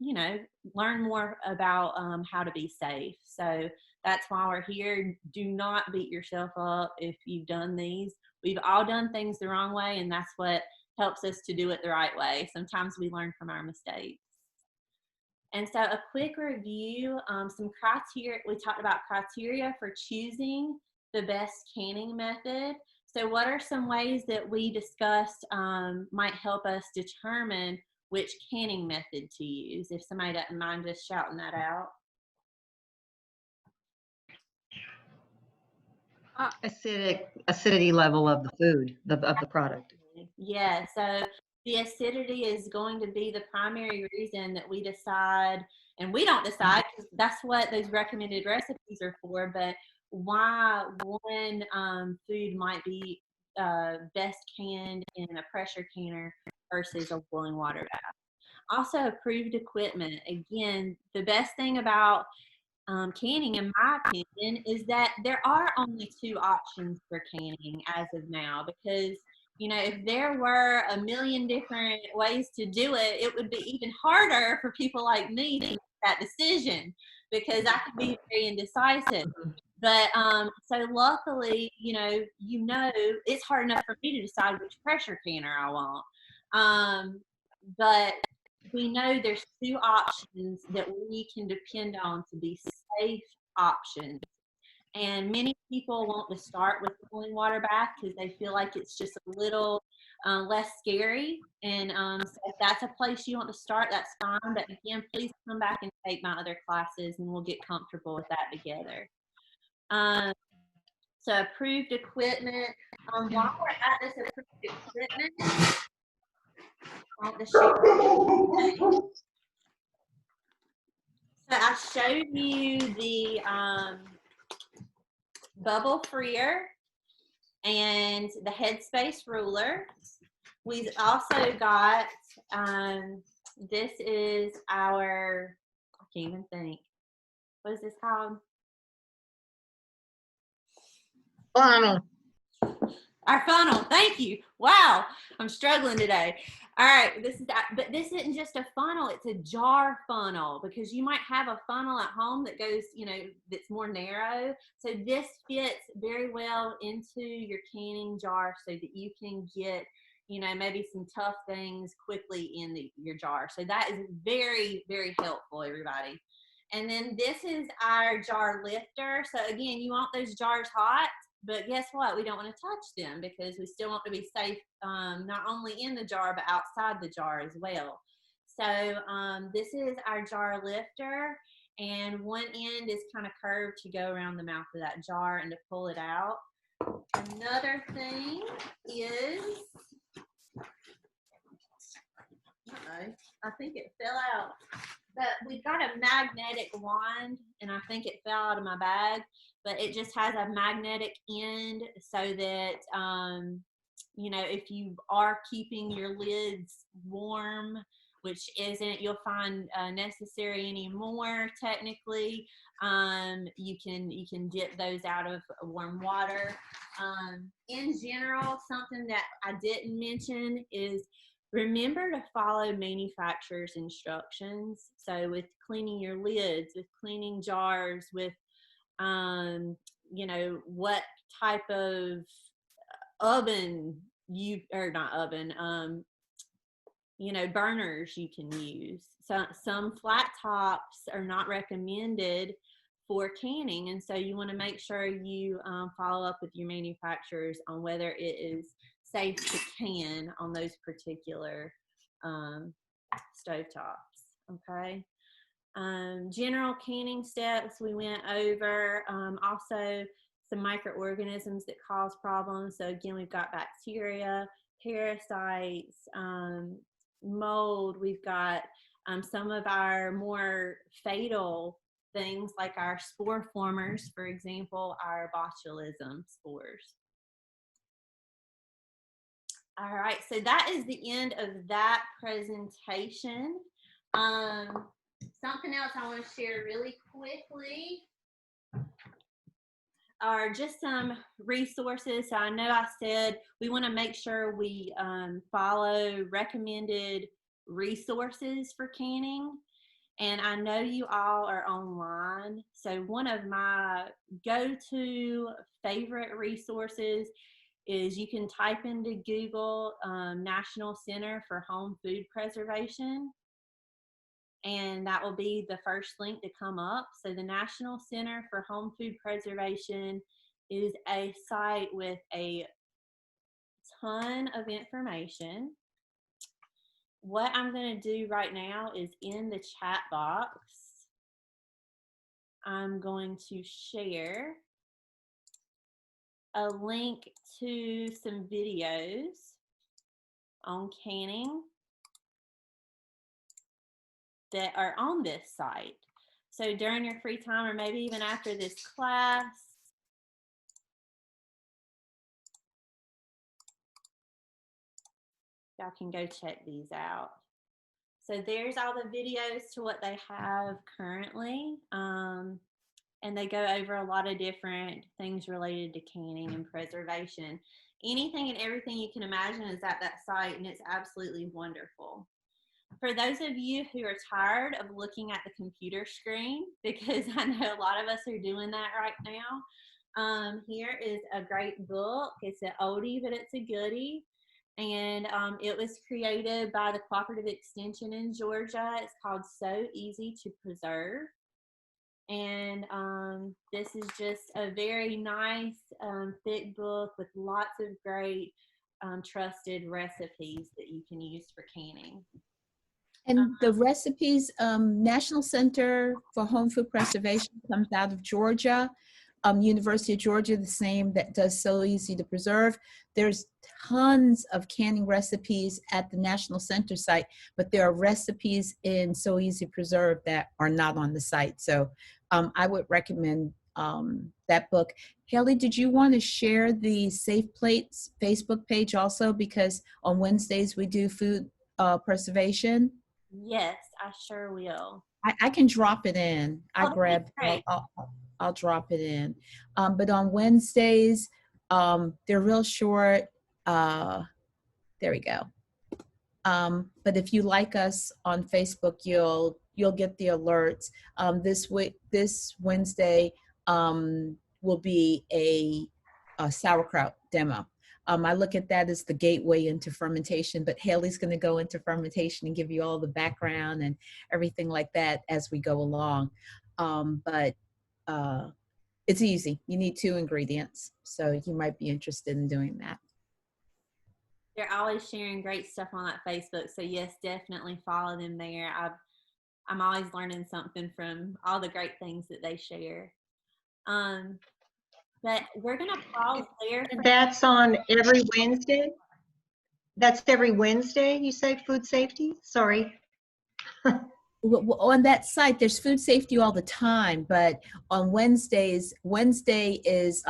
you know, learn more about how to be safe. So that's why we're here. Do not beat yourself up if you've done these. We've all done things the wrong way, and that's what helps us to do it the right way. Sometimes we learn from our mistakes. And so a quick review, some criteria. We talked about criteria for choosing the best canning method. So what are some ways that we discussed might help us determine which canning method to use? If somebody doesn't mind just shouting that out. Acidity level of the food, of the product. Yeah, so the acidity is going to be the primary reason that we decide, and we don't decide because that's what those recommended recipes are for, but why one food might be best canned in a pressure canner versus a boiling water bath. Also, approved equipment. Again, the best thing about canning, in my opinion, is that there are only 2 options for canning as of now, because if there were a million different ways to do it, it would be even harder for people like me to make that decision, because I could be very indecisive. But so luckily, it's hard enough for me to decide which pressure canner I want. But we know there's 2 options that we can depend on to be safe options. And many people want to start with boiling water bath because they feel like it's just a little less scary. And so if that's a place you want to start, that's fine. But again, please come back and take my other classes and we'll get comfortable with that together. So approved equipment. While we're at this approved equipment, I want to share. So I showed you the bubble freer and the headspace ruler. We've also got, this is our, I can't even think, what is this called? Funnel. Our funnel. Thank you. Wow, I'm struggling today. All right, but this isn't just a funnel, it's a jar funnel, because you might have a funnel at home that goes, that's more narrow. So this fits very well into your canning jar so that you can get, maybe some tough things quickly in your jar. So that is very, very helpful, everybody. And then this is our jar lifter. So again, you want those jars hot. But guess what? We don't want to touch them because we still want to be safe, not only in the jar, but outside the jar as well. So this is our jar lifter, and one end is kind of curved to go around the mouth of that jar and to pull it out. Another thing is, I think it fell out, but we've got a magnetic wand, and I think it fell out of my bag. But it just has a magnetic end so that, if you are keeping your lids warm, which you'll find necessary anymore technically, you can dip those out of warm water. In general, something that I didn't mention is remember to follow manufacturer's instructions. So with cleaning your lids, with cleaning jars, with what type of oven burners you can use. So some flat tops are not recommended for canning, and so you want to make sure you follow up with your manufacturers on whether it is safe to can on those particular stovetops. Okay. General canning steps we went over. Also some microorganisms that cause problems. So again, we've got bacteria, parasites, mold. We've got some of our more fatal things like our spore formers, for example, our botulism spores. All right, so that is the end of that presentation. Something else I want to share really quickly are just some resources. So I know I said we want to make sure we follow recommended resources for canning. And I know you all are online. So one of my go-to favorite resources is you can type into Google National Center for Home Food Preservation. And that will be the first link to come up. So the National Center for Home Food Preservation is a site with a ton of information. What I'm going to do right now is in the chat box, I'm going to share a link to some videos on canning that are on this site. So during your free time, or maybe even after this class, Y'all can go check these out. So there's all the videos to what they have currently. And they go over a lot of different things related to canning and preservation. Anything and everything you can imagine is at that site, and it's absolutely wonderful. For those of you who are tired of looking at the computer screen, because I know a lot of us are doing that right now, here is a great book. It's an oldie, but it's a goodie. And it was created by the Cooperative Extension in Georgia. It's called So Easy to Preserve. And this is just a very nice, thick book with lots of great trusted recipes that you can use for canning. And the recipes, National Center for Home Food Preservation comes out of Georgia. University of Georgia, the same, that does So Easy to Preserve. There's tons of canning recipes at the National Center site, but there are recipes in So Easy Preserve that are not on the site. So I would recommend that book. Hayley, did you want to share the Safe Plates Facebook page also? Because on Wednesdays we do food preservation. Yes, I sure will. I can drop it in. Great. I'll drop it in. But on Wednesdays, they're real short. There we go. But if you like us on Facebook, you'll get the alerts. This Wednesday will be a sauerkraut demo. I look at that as the gateway into fermentation, but Hayley's going to go into fermentation and give you all the background and everything like that as we go along. But it's easy. You need 2 ingredients, so you might be interested in doing that. They're always sharing great stuff on that Facebook, so yes, definitely follow them there. I'm always learning something from all the great things that they share. But we're gonna pause there. That's on every Wednesday? That's every Wednesday, you say, food safety? Sorry. On that site, there's food safety all the time, but on Wednesdays, Wednesday is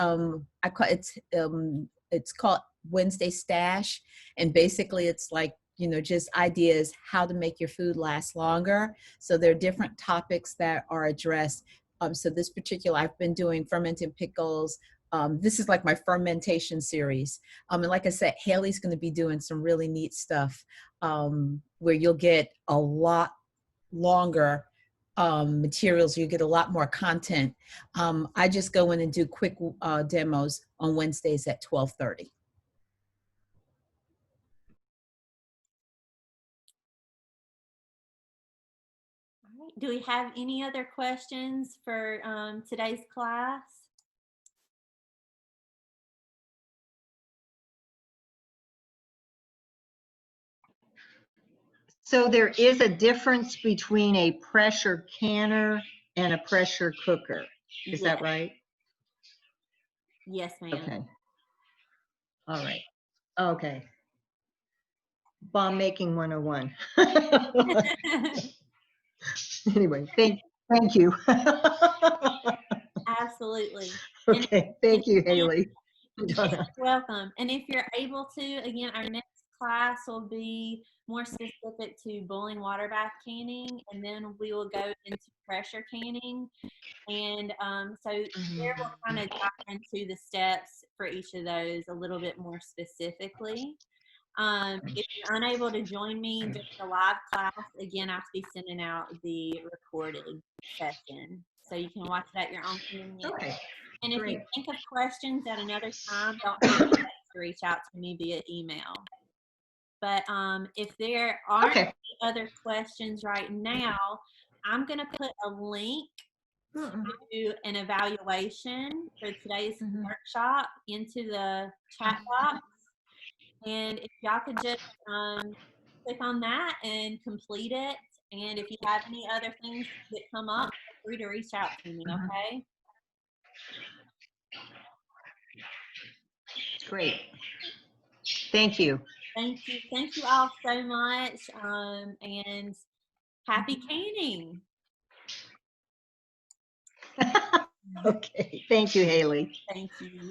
it's called Wednesday Stash, and basically it's like, you know, just ideas how to make your food last longer. So there are different topics that are addressed. So this particular, I've been doing fermented pickles. This is like my fermentation series. And like I said, Hayley's going to be doing some really neat stuff where you'll get a lot longer materials. You get a lot more content. I just go in and do quick demos on Wednesdays at 12:30. Do we have any other questions for today's class? So there is a difference between a pressure canner and a pressure cooker. Is that right? Yes, ma'am. Okay. All right. Okay. Bomb making 101. Anyway, thank you. Absolutely. Okay, thank you, Hayley. You're welcome. And if you're able to, again, our next class will be more specific to boiling water bath canning, and then we will go into pressure canning. And so there we'll kind of dive into the steps for each of those a little bit more specifically. If you're unable to join me during the live class, again, I'll be sending out the recorded session, so you can watch it at your own convenience. Okay. And if Great. you think of questions at another time, don't hesitate to reach out to me via email. But if there aren't any other questions right now, I'm going to put a link to an evaluation for today's workshop into the chat box. And if y'all could just click on that and complete it. And if you have any other things that come up, feel free to reach out to me, okay? Great. Thank you. Thank you. Thank you all so much. And happy canning. Okay. Thank you, Hayley. Thank you.